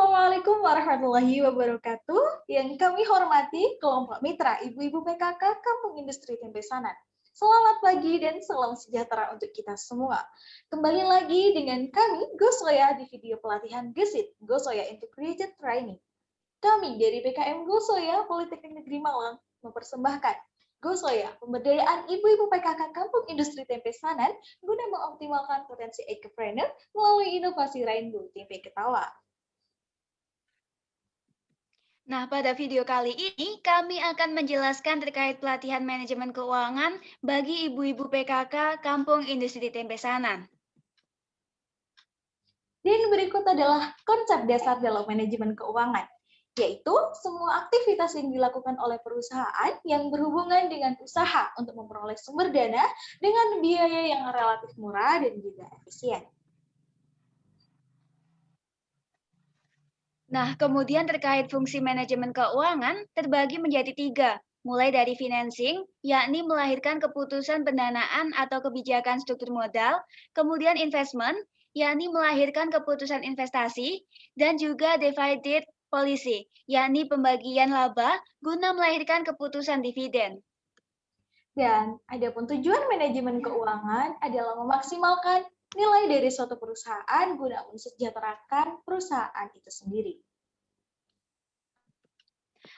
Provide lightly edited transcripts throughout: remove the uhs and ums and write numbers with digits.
Assalamualaikum warahmatullahi wabarakatuh. Yang kami hormati kelompok mitra Ibu-Ibu PKK Kampung Industri Tempe Sanan. Selamat pagi dan salam sejahtera untuk kita semua. Kembali lagi dengan kami, Gosoya, di video pelatihan Gesit, Gosoya Integrated Training. Kami dari PKM Gosoya Politeknik Negeri Malang mempersembahkan Gosoya, pemberdayaan ibu-ibu PKK Kampung Industri Tempe Sanan guna mengoptimalkan potensi ekopreneur melalui inovasi Rainbow Tempe Ketawa. Nah, pada video kali ini kami akan menjelaskan terkait pelatihan manajemen keuangan bagi ibu-ibu PKK Kampung Industri Tempe Sanan. Dan berikut adalah konsep dasar dalam manajemen keuangan, yaitu semua aktivitas yang dilakukan oleh perusahaan yang berhubungan dengan usaha untuk memperoleh sumber dana dengan biaya yang relatif murah dan juga efisien. Nah, kemudian terkait fungsi manajemen keuangan terbagi menjadi tiga, mulai dari financing, yakni melahirkan keputusan pendanaan atau kebijakan struktur modal, kemudian investment, yakni melahirkan keputusan investasi, dan juga divided policy, yakni pembagian laba guna melahirkan keputusan dividen. Dan adapun tujuan manajemen keuangan adalah memaksimalkan nilai dari suatu perusahaan guna mensejahterakan perusahaan itu sendiri.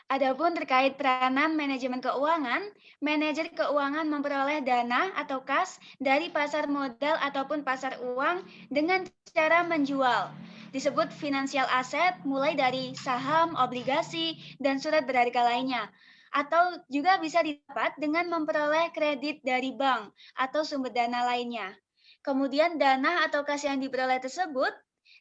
Adapun terkait peranan manajemen keuangan, manajer keuangan memperoleh dana atau kas dari pasar modal ataupun pasar uang dengan cara menjual. Disebut financial asset mulai dari saham, obligasi, dan surat berharga lainnya. Atau juga bisa didapat dengan memperoleh kredit dari bank atau sumber dana lainnya. Kemudian dana atau kas yang diperoleh tersebut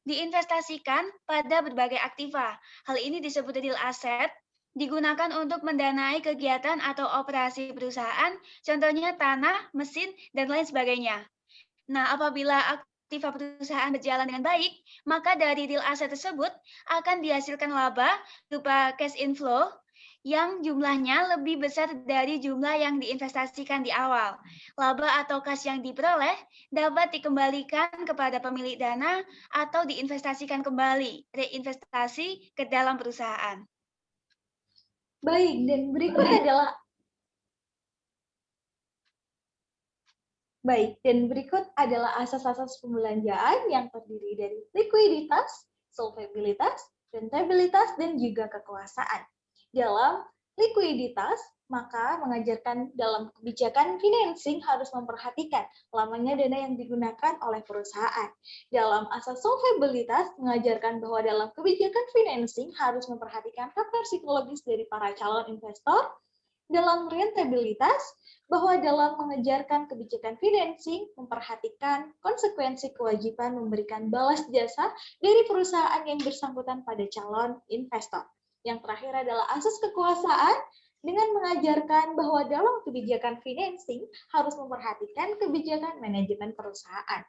diinvestasikan pada berbagai aktiva. Hal ini disebut real asset, digunakan untuk mendanai kegiatan atau operasi perusahaan, contohnya tanah, mesin, dan lain sebagainya. Nah, apabila aktiva perusahaan berjalan dengan baik, maka dari real asset tersebut akan dihasilkan laba berupa cash inflow yang jumlahnya lebih besar dari jumlah yang diinvestasikan di awal. Laba atau kas yang diperoleh dapat dikembalikan kepada pemilik dana atau diinvestasikan kembali, reinvestasi ke dalam perusahaan. Baik, dan berikut adalah asas-asas pembelanjaan yang terdiri dari likuiditas, solvabilitas, rentabilitas, dan juga kekuasaan. Dalam likuiditas, maka mengajarkan dalam kebijakan financing harus memperhatikan lamanya dana yang digunakan oleh perusahaan. Dalam asas solvabilitas, mengajarkan bahwa dalam kebijakan financing harus memperhatikan faktor psikologis dari para calon investor. Dalam rentabilitas, bahwa dalam mengejarkan kebijakan financing, memperhatikan konsekuensi kewajiban memberikan balas jasa dari perusahaan yang bersangkutan pada calon investor. Yang terakhir adalah asas kekuasaan, dengan mengajarkan bahwa dalam kebijakan financing harus memperhatikan kebijakan manajemen perusahaan.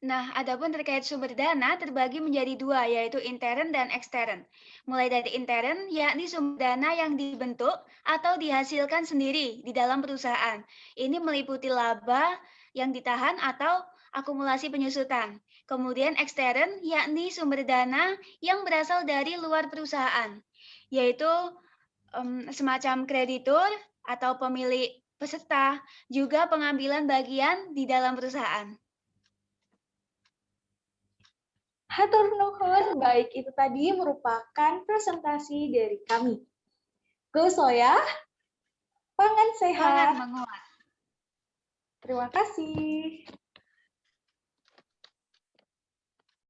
Nah, adapun terkait sumber dana terbagi menjadi dua, yaitu intern dan ekstern. Mulai dari intern, yakni sumber dana yang dibentuk atau dihasilkan sendiri di dalam perusahaan. Ini meliputi laba yang ditahan atau akumulasi penyusutan. Kemudian ekstern, yakni sumber dana yang berasal dari luar perusahaan, yaitu semacam kreditur atau pemilik peserta, juga pengambilan bagian di dalam perusahaan. Hatur nuhun, baik itu tadi merupakan presentasi dari kami. Gosoya, pangan sehat. Pangan menguat. Terima kasih.